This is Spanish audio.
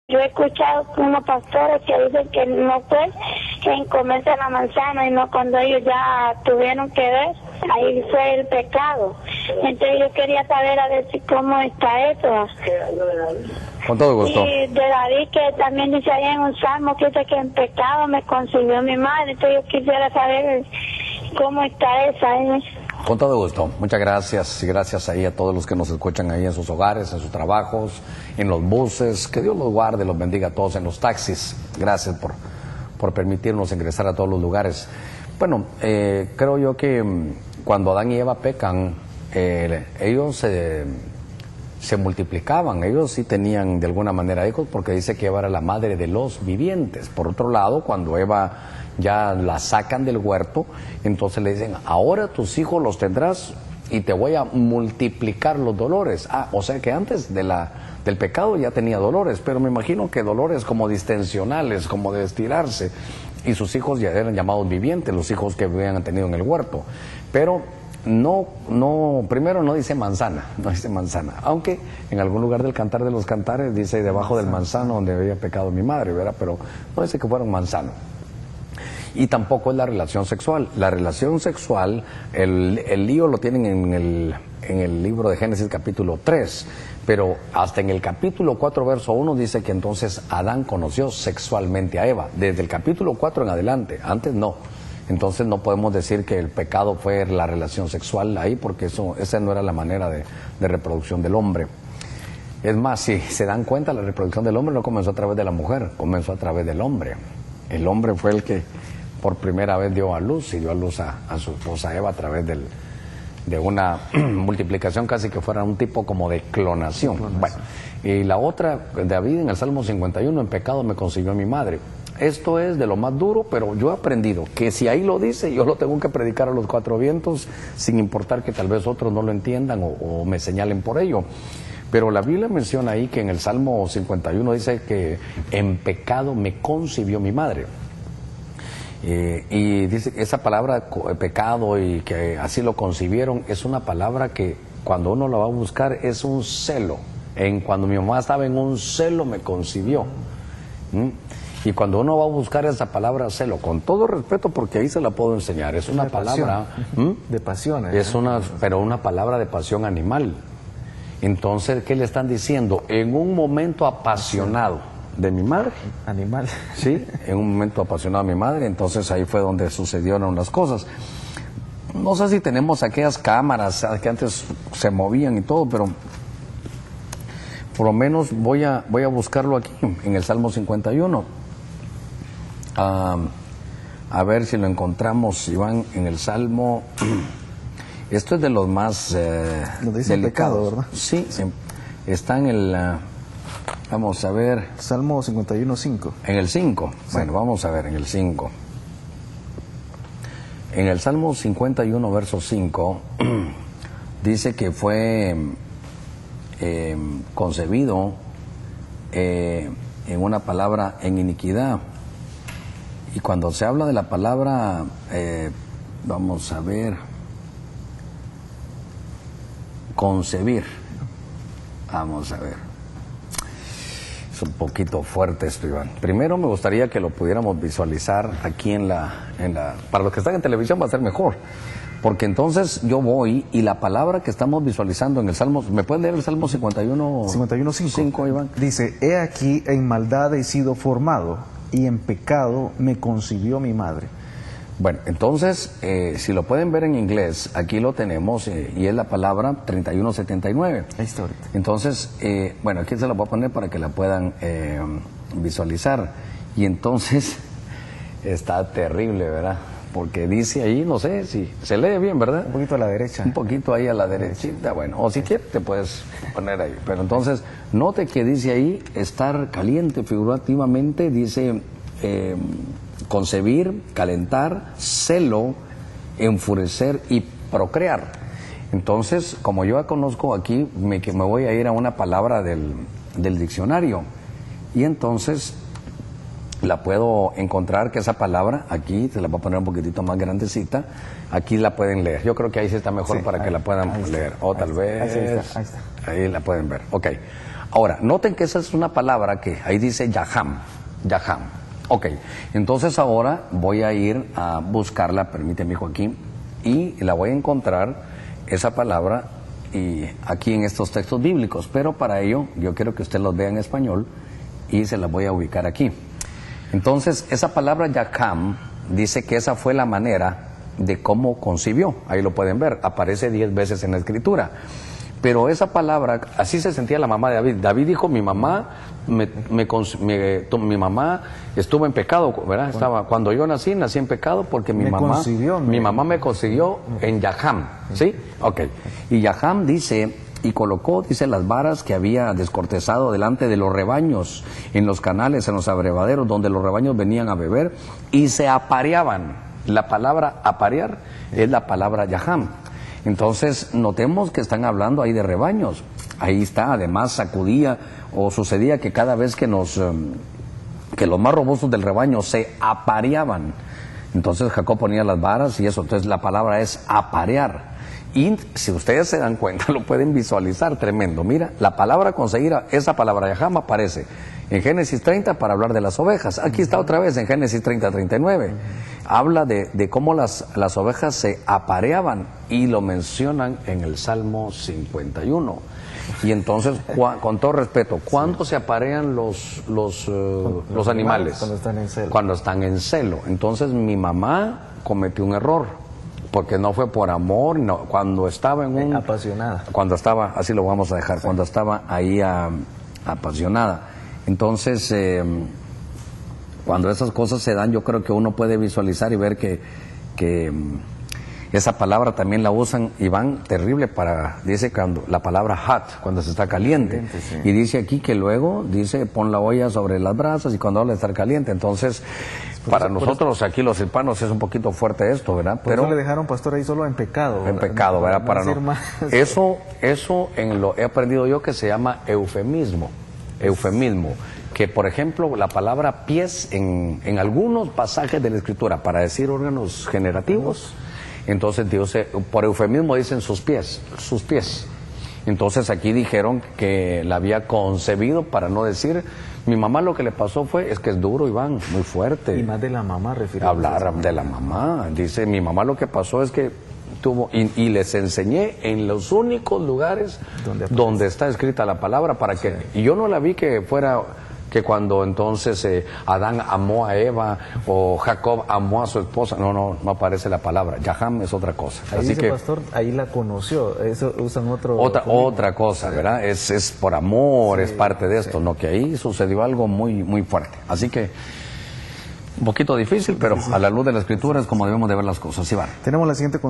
Yo he escuchado unos pastores que dicen que no fue en comerse la manzana y no cuando ellos ya tuvieron que ver, ahí fue el pecado. Entonces yo quería saber a ver si cómo está eso. Con todo gusto. Y de David, que también dice ahí en un salmo que dice que en pecado me concibió mi madre. Entonces yo quisiera saber cómo está esa. Con todo gusto. Muchas gracias y gracias ahí a todos los que nos escuchan ahí en sus hogares, en sus trabajos, en los buses. Que Dios los guarde, los bendiga a todos en los taxis. Gracias por permitirnos ingresar a todos los lugares. Bueno, creo yo que cuando Adán y Eva pecan, ellos se multiplicaban. Ellos sí tenían de alguna manera hijos porque dice que Eva era la madre de los vivientes. Por otro lado, cuando Eva ya la sacan del huerto, entonces le dicen, ahora tus hijos los tendrás y te voy a multiplicar los dolores. O sea que antes del pecado ya tenía dolores, pero me imagino que dolores como distensionales, como de estirarse, y sus hijos ya eran llamados vivientes, los hijos que habían tenido en el huerto. Pero primero no dice manzana, aunque en algún lugar del Cantar de los Cantares dice debajo del manzano donde había pecado mi madre, ¿verdad? Pero no dice que fuera un manzano. Y tampoco es la relación sexual. La relación sexual, el lío lo tienen en el libro de Génesis capítulo 3, pero hasta en el capítulo 4 verso 1 dice que entonces Adán conoció sexualmente a Eva, desde el capítulo 4 en adelante, antes no. Entonces no podemos decir que el pecado fue la relación sexual ahí, porque esa no era la manera de reproducción del hombre. Es más, si se dan cuenta, la reproducción del hombre no comenzó a través de la mujer, comenzó a través del hombre. El hombre fue el que por primera vez dio a luz, y dio a luz a su esposa Eva a través de una multiplicación casi que fuera un tipo como de clonación. Bueno, y la otra, David en el Salmo 51, en pecado me concibió mi madre. Esto es de lo más duro, pero yo he aprendido que si ahí lo dice, yo lo tengo que predicar a los cuatro vientos, sin importar que tal vez otros no lo entiendan o me señalen por ello. Pero la Biblia menciona ahí que en el Salmo 51 dice que en pecado me concibió mi madre. Y dice que esa palabra pecado y que así lo concibieron es una palabra que cuando uno la va a buscar es un celo. Cuando mi mamá estaba en un celo me concibió. Y cuando uno va a buscar esa palabra celo, con todo respeto porque ahí se la puedo enseñar, es una palabra de pasión, pero una palabra de pasión animal. Entonces, ¿qué le están diciendo? En un momento apasionado de mi madre. Animal. Sí, en un momento apasionado de mi madre, entonces ahí fue donde sucedieron las cosas. No sé si tenemos aquellas cámaras que antes se movían y todo, pero por lo menos voy a buscarlo aquí, en el Salmo 51. A ver si lo encontramos, Iván, en el Salmo. Esto es de los más dice delicados, pecado, ¿verdad? Sí, está en el... vamos a ver. Salmo 51:5. En el 5. Sí. Bueno, vamos a ver, en el 5. En el Salmo 51, verso 5, dice que fue concebido en una palabra en iniquidad. Y cuando se habla de la palabra, vamos a ver, concebir. Vamos a ver. Es un poquito fuerte esto, Iván. Primero me gustaría que lo pudiéramos visualizar aquí para los que están en televisión va a ser mejor. Porque entonces yo voy y la palabra que estamos visualizando en el Salmo, ¿me pueden leer el Salmo 51? 51:5, Iván. Dice, he aquí en maldad he sido formado y en pecado me concibió mi madre. Bueno, entonces, si lo pueden ver en inglés, aquí lo tenemos, y es la palabra 3179. Ahí está ahorita. Entonces, bueno, aquí se la voy a poner para que la puedan visualizar. Y entonces, está terrible, ¿verdad? Porque dice ahí, no sé si se lee bien, ¿verdad? Un poquito a la derecha. Un poquito ahí a la derechita, bueno, o si quieres te puedes poner ahí. Pero entonces, note que dice ahí, estar caliente figurativamente, dice... concebir, calentar, celo, enfurecer y procrear. Entonces, como yo ya conozco aquí, me voy a ir a una palabra del diccionario, y entonces la puedo encontrar, que esa palabra aquí, se la voy a poner un poquitito más grandecita, aquí la pueden leer. Yo creo que ahí sí está mejor, sí, para que la puedan leer, o tal vez, ahí está. Ahí la pueden ver, ok. Ahora, noten que esa es una palabra que ahí dice Yaham. Yaham. Ok, entonces ahora voy a ir a buscarla, permíteme Joaquín, y la voy a encontrar, esa palabra, y aquí en estos textos bíblicos, pero para ello yo quiero que usted los vea en español y se las voy a ubicar aquí. Entonces, esa palabra Yaham dice que esa fue la manera de cómo concibió, ahí lo pueden ver, aparece 10 veces en la escritura. Pero esa palabra, así se sentía la mamá de David. David dijo, mi mamá mi mamá estuvo en pecado, ¿verdad? Cuando yo nací en pecado porque mi mamá me concibió en Yaham, ¿sí? Ok. Y Yaham dice, y colocó, dice, las varas que había descortezado delante de los rebaños, en los canales, en los abrevaderos, donde los rebaños venían a beber, y se apareaban. La palabra aparear es la palabra Yaham. Entonces, notemos que están hablando ahí de rebaños. Ahí está, además sacudía o sucedía que cada vez que los más robustosos del rebaño se apareaban, entonces Jacob ponía las varas y eso, entonces la palabra es aparear. Y si ustedes se dan cuenta, lo pueden visualizar, tremendo. Mira, la palabra conseguir, esa palabra Yaham aparece en Génesis 30 para hablar de las ovejas. Aquí está otra vez en Génesis 30:39. Habla de cómo las ovejas se apareaban y lo mencionan en el Salmo 51. Y entonces, con todo respeto, ¿cuándo se aparean los animales? Cuando están en celo. Cuando están en celo. Entonces mi mamá cometió un error, porque no fue por amor, no, cuando estaba en un... apasionada. Cuando estaba, así lo vamos a dejar, sí. Cuando estaba ahí apasionada. Entonces, cuando esas cosas se dan, yo creo que uno puede visualizar y ver que esa palabra también la usan y van terrible para, dice cuando la palabra hot, cuando se está caliente. Sí. Y dice aquí que luego, dice, pon la olla sobre las brasas y cuando habla de estar caliente. Entonces, para nosotros aquí los hispanos es un poquito fuerte esto, ¿verdad? Pero eso le dejaron, pastor, ahí solo en pecado. En pecado, ¿verdad? Para no. Eso en lo he aprendido yo que se llama eufemismo. Eufemismo. Que, por ejemplo, la palabra pies en algunos pasajes de la Escritura, para decir órganos generativos, entonces Dios, por eufemismo dicen sus pies. Entonces aquí dijeron que la había concebido, para no decir, mi mamá lo que le pasó es que es duro, Iván, muy fuerte. Y más de la mamá, refiere. Hablar de la mamá. Dice, mi mamá lo que pasó es que tuvo, y les enseñé en los únicos lugares donde está escrita la palabra, para que, y yo no la vi que fuera... que cuando entonces Adán amó a Eva o Jacob amó a su esposa, no aparece la palabra. Yaham es otra cosa. Ahí así dice, que, pastor, ahí la conoció, eso usan otra cosa, ¿verdad? Es por amor, sí, es parte de esto, ¿no? Que ahí sucedió algo muy, muy fuerte. Así que, un poquito difícil, pero a la luz de la Escritura es como debemos de ver las cosas. Sí, va. Tenemos la siguiente